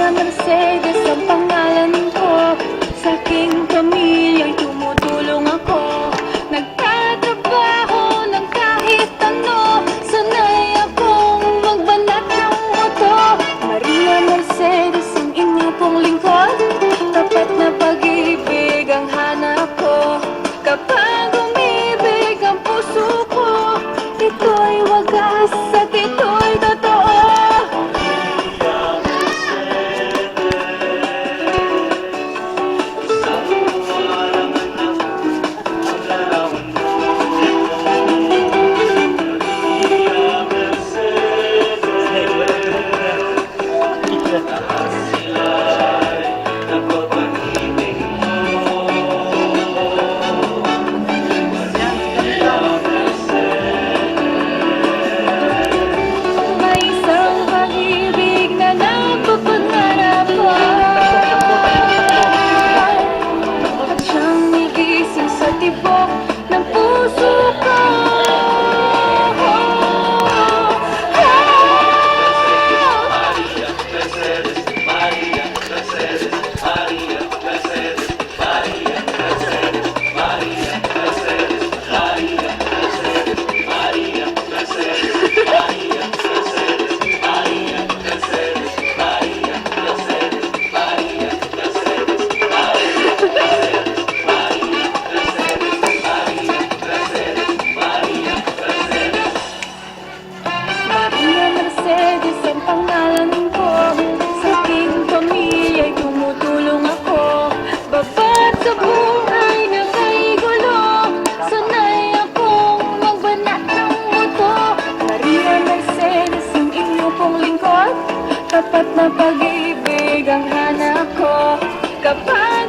Maria Mercedes ang pangalan ko. Sa aking pamilya'y tumutulong ako. Nagtatrabaho ng kahit ano. Sanay akong magbanat ng moto. Maria Mercedes ang inyo pong lingkod. Tapat na pag-ibig ang hanap ko. Kapag umibig ang puso ko, ito'y wagas at ito'y totoo. May isang pag-ibig na napapangarap ko, at siyang nigising sa tibok ng puso ko. Maria Mercedes ang pangalan ko. Sa aking pamilya'y tumutulong ako. Babat sa buhay na kay gulo. Sanay akong magbanat ng moto. Maria Mercedes ang inyo pong lingkod. Tapat na pag-ibig ang hanap ko. Kapag